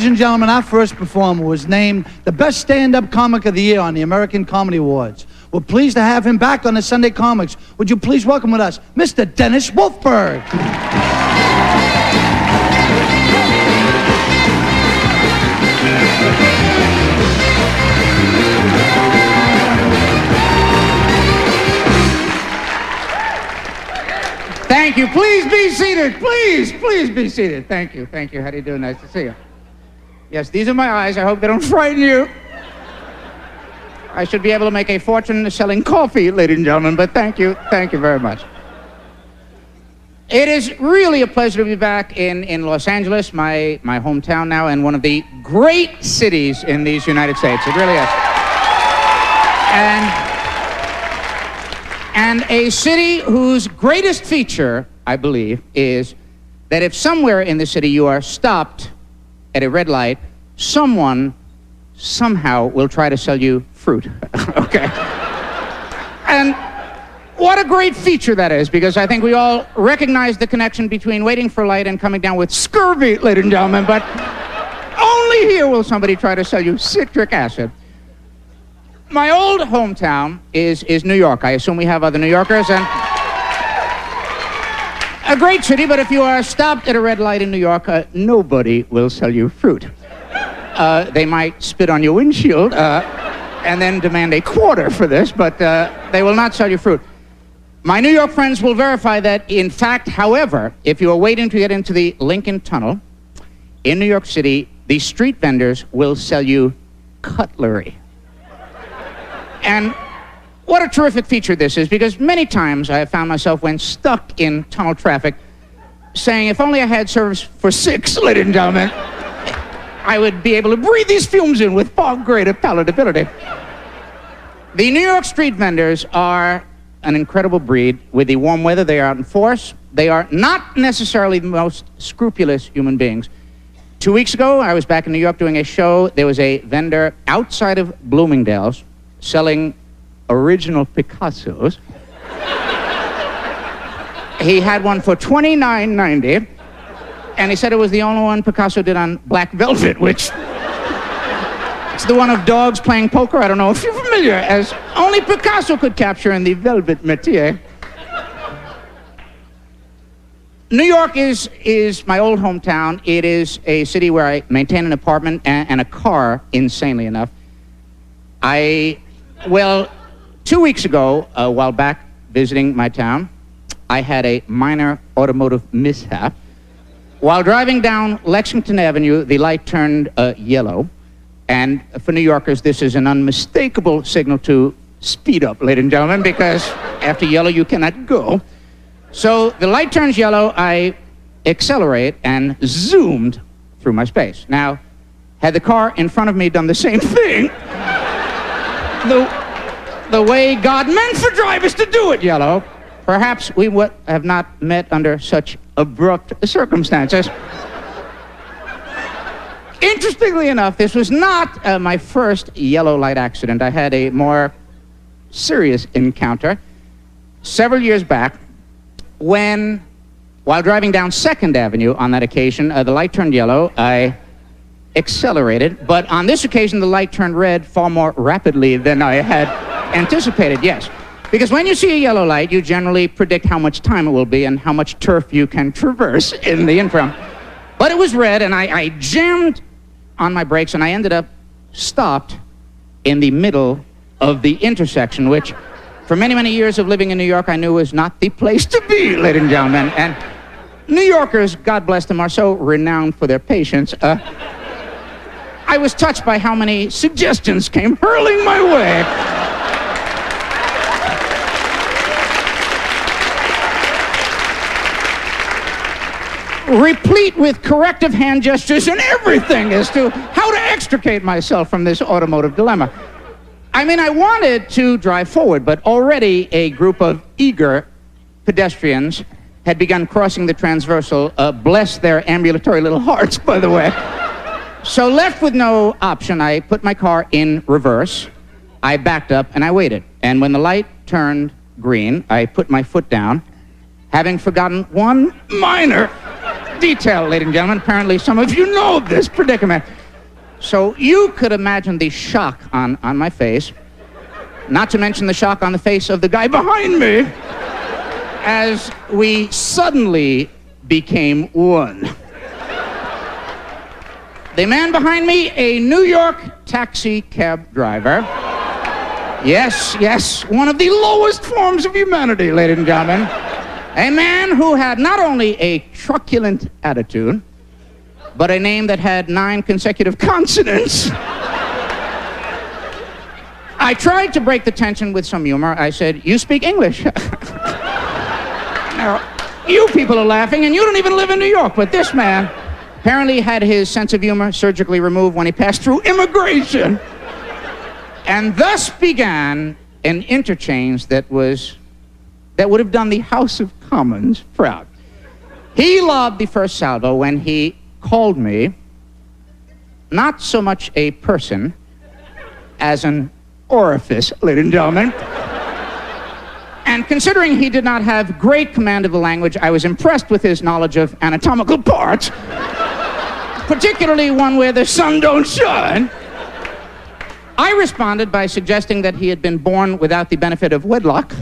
Ladies and gentlemen, our first performer was named the best stand-up comic of the year on the American Comedy Awards. We're pleased to have him back on the Sunday Comics. Would you please welcome with us, Mr. Dennis Wolfberg. Thank you. Please be seated. Please be seated. Thank you. Thank you. How do you do? Nice to see you. Yes, these are my eyes. I hope they don't frighten you. I should be able to make a fortune selling coffee, ladies and gentlemen, but thank you. Thank you very much. It is really a pleasure to be back in Los Angeles, my hometown now, and one of the great cities in these United States. It really is. And a city whose greatest feature, I believe, is that if somewhere in the city you are stopped at a red light, someone somehow will try to sell you fruit. Okay? And what a great feature that is, because I think we all recognize the connection between waiting for light and coming down with scurvy, ladies and gentlemen, but only here will somebody try to sell you citric acid. My old hometown is New York. I assume we have other New Yorkers, and a great city, but if you are stopped at a red light in New York, nobody will sell you fruit. They might spit on your windshield and then demand a quarter for this, but they will not sell you fruit. My New York friends will verify that, in fact, however, if you are waiting to get into the Lincoln Tunnel in New York City, the street vendors will sell you cutlery. And what a terrific feature this is, because many times I have found myself, when stuck in tunnel traffic, saying, if only I had service for 6, ladies and gentlemen, I would be able to breathe these fumes in with far greater palatability. The New York street vendors are an incredible breed. With the warm weather, they are out in force. They are not necessarily the most scrupulous human beings. 2 weeks ago, I was back in New York doing a show. There was a vendor outside of Bloomingdale's selling original Picassos. He had one for $29.90, and he said it was the only one Picasso did on black velvet, which it's the one of dogs playing poker. I don't know if you're familiar, as only Picasso could capture in the velvet métier. New York is my old hometown. It is a city where I maintain an apartment and a car, insanely enough. Well, 2 weeks ago, while back visiting my town, I had a minor automotive mishap. While driving down Lexington Avenue, the light turned yellow. And for New Yorkers, this is an unmistakable signal to speed up, ladies and gentlemen, because after yellow, you cannot go. So the light turns yellow, I accelerate and zoomed through my space. Now, had the car in front of me done the same thing, the way God meant for drivers to do it, yellow, perhaps we would have not met under such abrupt circumstances. Interestingly enough, this was not my first yellow light accident. I had a more serious encounter several years back when, while driving down 2nd Avenue on that occasion, the light turned yellow. I accelerated, but on this occasion, the light turned red far more rapidly than I had anticipated, yes. Because when you see a yellow light, you generally predict how much time it will be and how much turf you can traverse in the interim. But it was red, and I jammed on my brakes, and I ended up stopped in the middle of the intersection, which for many, many years of living in New York, I knew was not the place to be, ladies and gentlemen. And New Yorkers, God bless them, are so renowned for their patience. I was touched by how many suggestions came hurling my way. Replete with corrective hand gestures and everything as to how to extricate myself from this automotive dilemma. I mean, I wanted to drive forward, but already a group of eager pedestrians had begun crossing the transversal. Bless their ambulatory little hearts, by the way. So left with no option, I put my car in reverse. I backed up and I waited. And when the light turned green, I put my foot down, having forgotten one minor detail, ladies and gentlemen. Apparently, some of you know this predicament. So you could imagine the shock on my face, not to mention the shock on the face of the guy behind me, as we suddenly became one. The man behind me, a New York taxi cab driver. Yes, one of the lowest forms of humanity, ladies and gentlemen. A man who had not only a truculent attitude, but a name that had 9 consecutive consonants. I tried to break the tension with some humor. I said, "You speak English." Now, you people are laughing, and you don't even live in New York, but this man apparently had his sense of humor surgically removed when he passed through immigration. And thus began an interchange that would have done the House of Commons proud. He lobbed the first salvo when he called me not so much a person as an orifice, ladies and gentlemen. And considering he did not have great command of the language, I was impressed with his knowledge of anatomical parts, particularly one where the sun don't shine. I responded by suggesting that he had been born without the benefit of wedlock.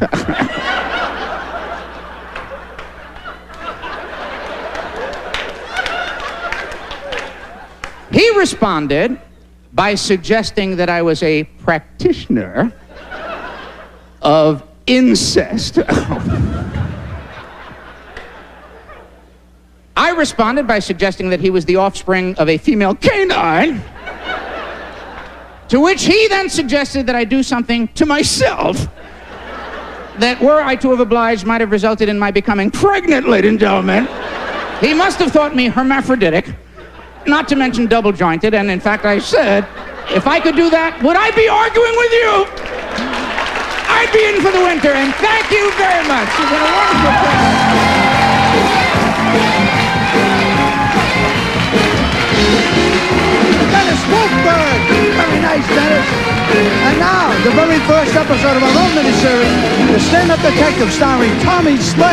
He responded by suggesting that I was a practitioner of incest. I responded by suggesting that he was the offspring of a female canine, to which he then suggested that I do something to myself that, were I to have obliged, might have resulted in my becoming pregnant, ladies and gentlemen. He must have thought me hermaphroditic, not to mention double-jointed, and in fact I said, if I could do that, would I be arguing with you? I'd be in for the winter, and thank you very much. You've been a wonderful friend. Dennis Wolfberg! Very nice, Dennis. And now, the very first episode of our own miniseries, The Stand-Up Detective, starring Tommy Slay.